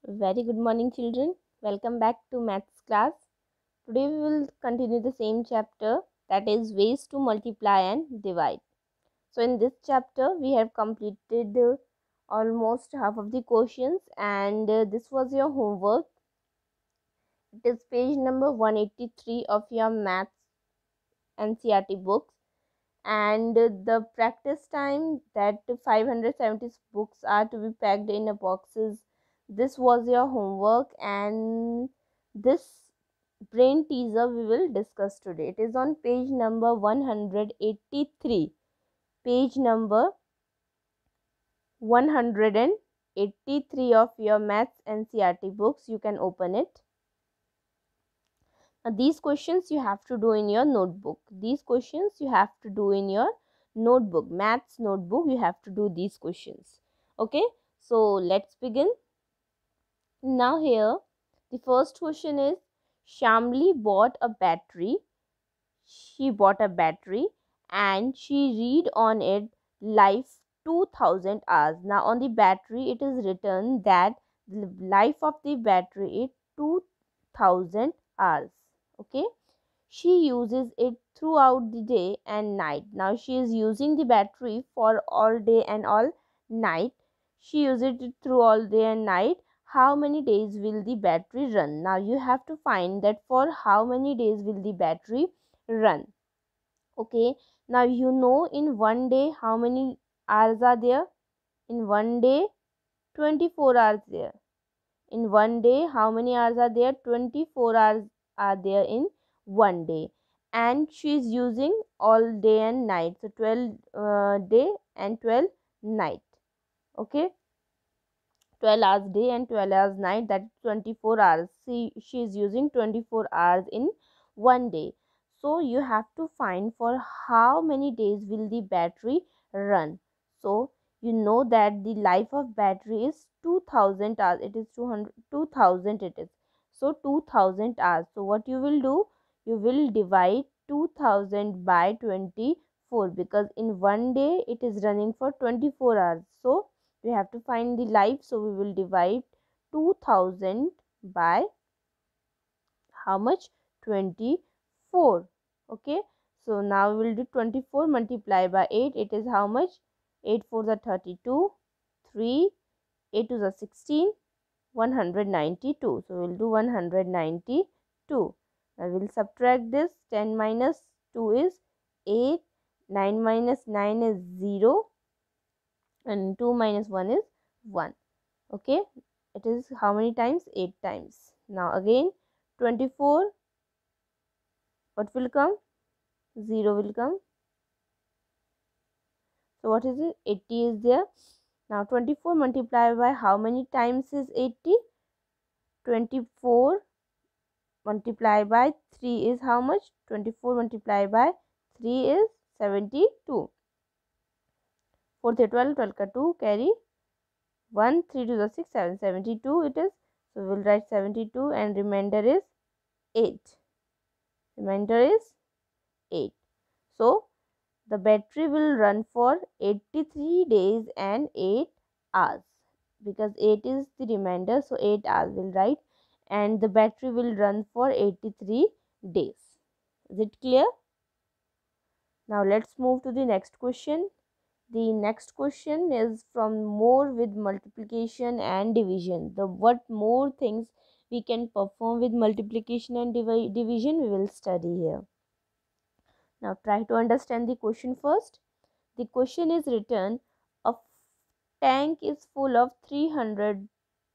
Very good morning, children. Welcome back to maths class. Today we will continue the same chapter, that is ways to multiply and divide. So in this chapter we have completed almost half of the questions, and this was your homework. It is page number 183 of your maths NCERT books, and the practice time that 570 books are to be packed in a boxes. This was your homework, and this brain teaser we will discuss today. It is on page number 183. Page number 183 of your maths NCERT books. You can open it. These questions you have to do in your notebook. These questions you have to do in your notebook. Maths notebook, you have to do these questions. Okay, so let's begin. Now here, the first question is, Shamli bought a battery. She bought a battery and she read on it life 2000 hours. Now on the battery it is written that the life of the battery is 2000 hours. Okay, she uses it throughout the day and night. Now she is using the battery for all day and all night. She uses it through all day and night. How many days will the battery run? Now you have to find that for how many days will the battery run. Okay, now you know in one day how many hours are there. In one day 24 hours there. In one day how many hours are there? 24 hours are there in one day, and she is using all day and night, so 12 day and 12 night. Okay, 12 hours day and 12 hours night, that 24 hours. She is using 24 hours in one day. So you have to find for how many days will the battery run. So you know that the life of battery is 2000 hours. It is 2000 it is. So 2000 hours. So what you will do, you will divide 2000 by 24, because in one day it is running for 24 hours. So we have to find the life, so we will divide 2000 by how much? 24. Okay, so now we will do 24 multiply by 8. It is how much? 8 4 are 32, 3 8 2 are 16, 192. So we will do 192. Now we will subtract this. 10 minus 2 is 8, 9 minus 9 is 0, and 2 minus 1 is 1. Okay, it is how many times? 8 times. Now again 24, what will come? 0 will come. So what is it? 80 is there. Now 24 multiplied by how many times is 80? 24 multiplied by 3 is how much? 24 multiplied by 3 is 72. 4 3 12, 12 ka 2 carry 1, 3 to the 6, 7, 72 it is. So we will write 72 and remainder is 8. Remainder is 8. So the battery will run for 83 days and 8 hours, because 8 is the remainder, so 8 hours will write, and the battery will run for 83 days. Is it clear? Now let's move to the next question. The next question is from more with multiplication and division. The what more things we can perform with multiplication and division we will study here. Now try to understand the question first. The question is written, a tank is full of 300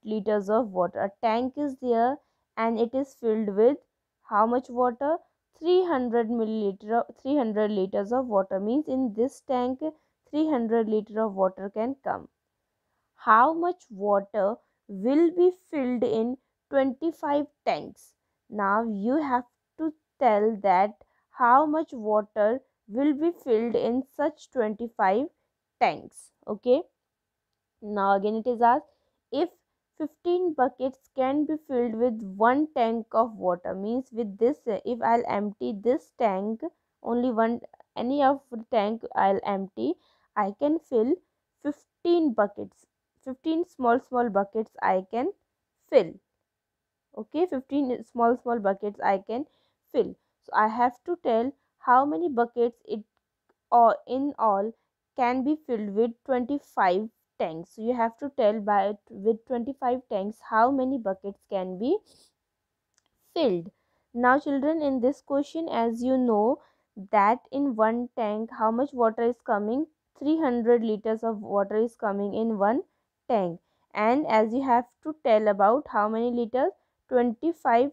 liters of water. A tank is there and it is filled with how much water? 300 liters of water. Means in this tank 300 liters of water can come. How much water will be filled in 25 tanks? Now you have to tell that how much water will be filled in such 25 tanks. Okay, now again it is asked, if 15 buckets can be filled with one tank of water, means with this, if I'll empty this tank, only one, any of the tank I'll empty, I can fill 15 buckets. 15 small buckets I can fill. Okay, 15 small buckets I can fill. So I have to tell how many buckets it or in all can be filled with 25 tanks. So you have to tell by with 25 tanks how many buckets can be filled. Now children, in this question, as you know that in one tank how much water is coming, 300 liters of water is coming in one tank. And as you have to tell about how many liters, 25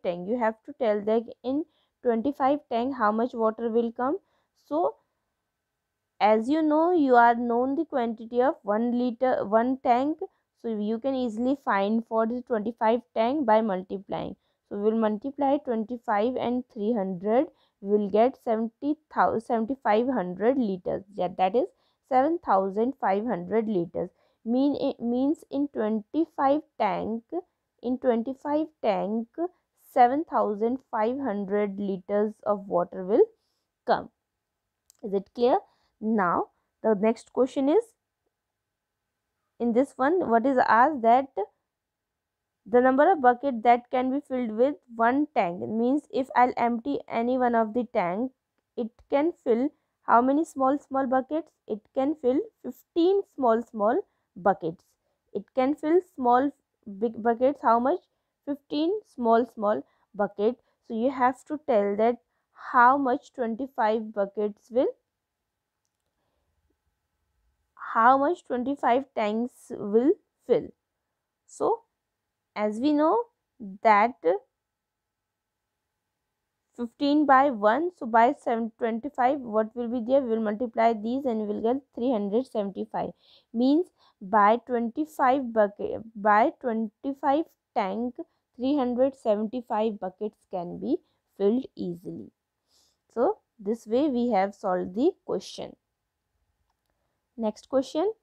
tank, you have to tell that in 25 tank how much water will come. So as you know, you are known the quantity of 1 liter 1 tank, so you can easily find for the 25 tank by multiplying. So we will multiply 25 and 300, we will get 7500 liters. Yeah, that is 7500 liters. Means in 25 tank, 7500 liters of water will come. Is it clear? Now the next question is, in this one what is asked, that the number of bucket that can be filled with one tank. It means if I'll empty any one of the tank, it can fill how many small buckets? It can fill 15 small buckets. It can fill small big buckets, how much? 15 small bucket. So you have to tell that how much 25 buckets will, how much 25 tanks will fill. So as we know that 15 by 1, so by 725 what will be there, we will multiply these and we will get 375. Means by 25 bucket, by 25 tank, 375 buckets can be filled easily. So this way we have solved the question. Next question,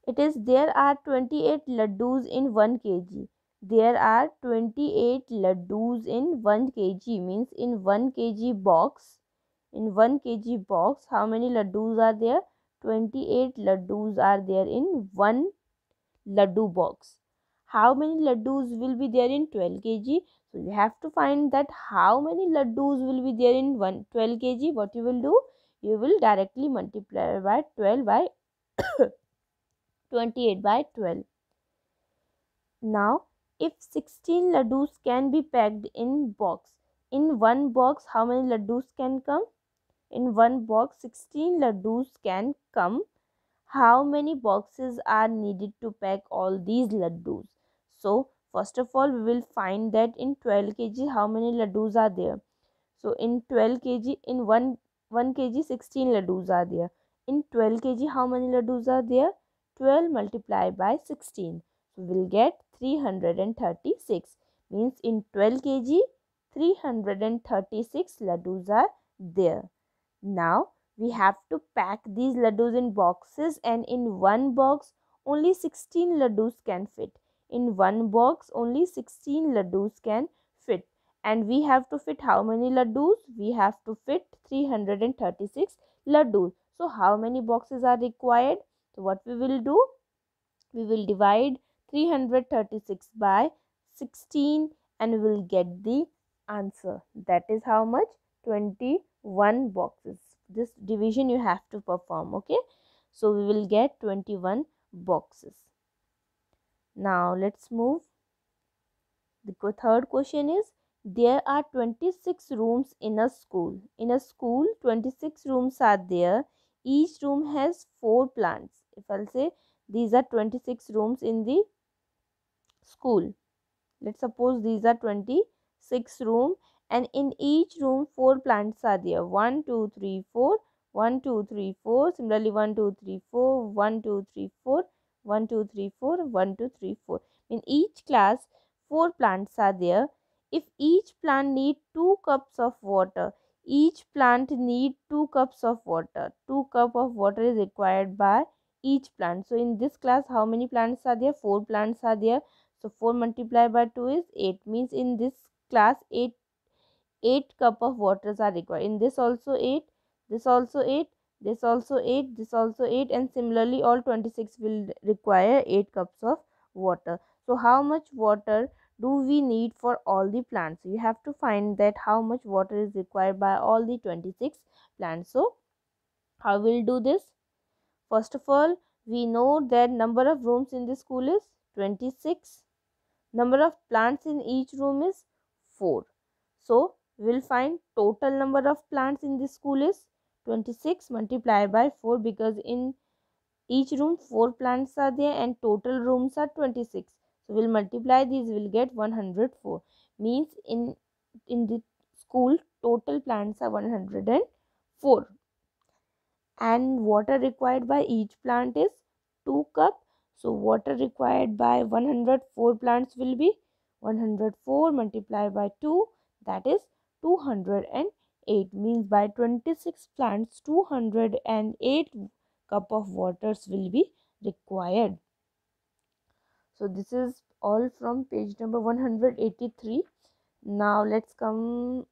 it is, there are 28 laddus in 1 kg. There are 28 laddus in 1 kg, means in 1 kg box. In 1 kg box, how many laddus are there? 28 laddus are there in 1 laddu box. How many laddus will be there in 12 kg? So you have to find that how many laddus will be there in 12 kg. What you will do? You will directly multiply by 12 by 28 by 12. Now, if 16 laddus can be packed in box, in one box how many laddus can come? In one box 16 laddus can come. How many boxes are needed to pack all these laddus? So, first of all, we will find that in 12 kg how many laddus are there. So, in 12 kg, in 1 kg 16 laddus are there. In 12 kg how many laddus are there? 12 multiplied by 16. So, we will get 336. Means in 12 kg 336 laddus are there. Now we have to pack these laddus in boxes, and in one box only 16 laddus can fit. In one box only 16 laddus can fit, and we have to fit how many laddus? We have to fit 336 laddus. So how many boxes are required? So what we will do? We will divide 336 by 16 and we will get the answer. That is how much? 21 boxes. This division you have to perform. Okay, so we will get 21 boxes. Now let's move. The third question is, there are 26 rooms in a school. In a school 26 rooms are there. Each room has 4 plants. If I'll say these are 26 rooms in the school, let's suppose these are 26 room, and in each room 4 plants are there. 1 2 3 4, 1 2 3 4, similarly 1 2 3 4, 1 2 3 4, 1 2 3 4, 1 2 3 4. In each class 4 plants are there. If each plant need 2 cups of water, each plant need 2 cups of water. 2 cup of water is required by each plant. So in this class how many plants are there? 4 plants are there. So 4 multiplied by 2 is 8. Means in this class 8 cup of waters are required. In this also 8, this also 8, this also 8, this also 8, and similarly all 26 will require 8 cups of water. So how much water do we need for all the plants? You have to find that how much water is required by all the 26 plants. So how we'll do this? First of all, we know that number of rooms in the school is 26. Number of plants in each room is 4. So we'll find total number of plants in this school is 26 multiplied by 4, because in each room 4 plants are there and total rooms are 26. So we'll multiply these, we'll get 104. Means in the school total plants are 104. And water required by each plant is 2 cup. So water required by 104 plants will be 104 multiplied by 2, that is 208. Means by 26 plants 208 cup of waters will be required. So this is all from page number 183. Now let's come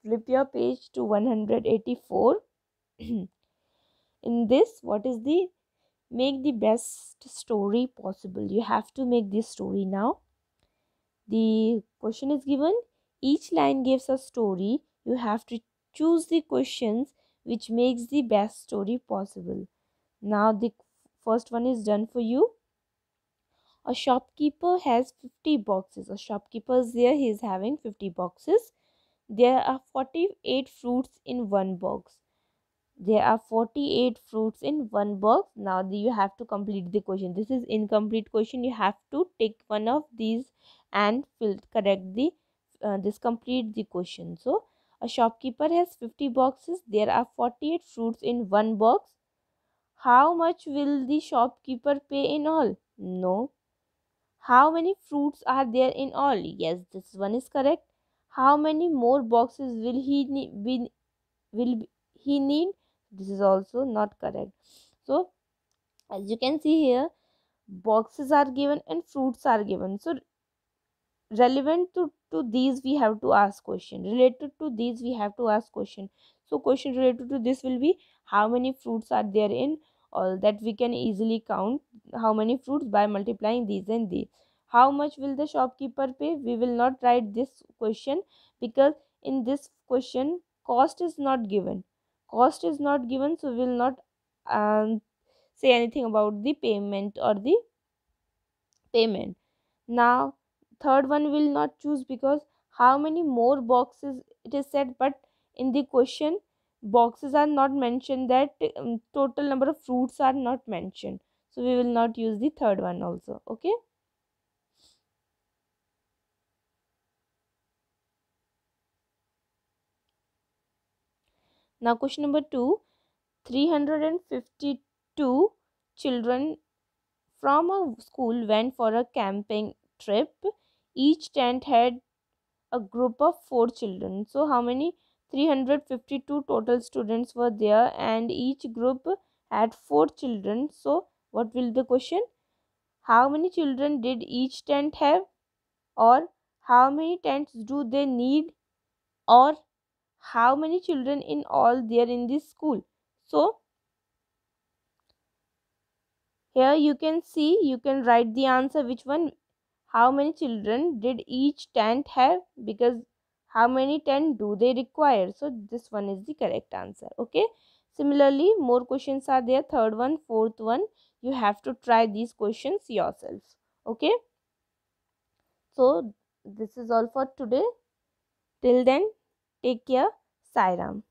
flip your page to 184. In this, what is the make the best story possible? You have to make this story. Now the question is given, each line gives a story. You have to choose the questions which makes the best story possible. Now the first one is done for you. A shopkeeper has 50 boxes. A shopkeeper is there, he is having 50 boxes. There are 48 fruits in one box. There are 48 fruits in one box. Now you have to complete the question. This is incomplete question. You have to take one of these and correct the this complete the question. So a shopkeeper has 50 boxes. There are 48 fruits in one box. How much will the shopkeeper pay in all? No. How many fruits are there in all? Yes, this one is correct. How many more boxes will he need? This is also not correct. So as you can see here, boxes are given and fruits are given. So relevant to these we have to ask question, related to these we have to ask question. So question related to this will be how many fruits are there in all, that we can easily count how many fruits by multiplying these and these. How much will the shopkeeper pay? We will not write this question, because in this question cost is not given. Cost is not given, so we will not say anything about the payment or the payment. Now third one will not choose, because how many more boxes it is said, but in the question boxes are not mentioned, that total number of fruits are not mentioned, so we will not use the third one also. Okay. Now question number 2. 352 children from a school went for a camping trip. Each tent had a group of 4 children. So how many? 352 total students were there and each group had 4 children. So what will the question? How many children did each tent have? Or how many tents do they need? Or how many children in all there in this school? So here you can see, you can write the answer which one. How many children did each tent have? Because how many tent do they require? So this one is the correct answer. Okay. Similarly, more questions are there. Third one, fourth one. You have to try these questions yourself. Okay. So this is all for today. Till then, take care. Sairam.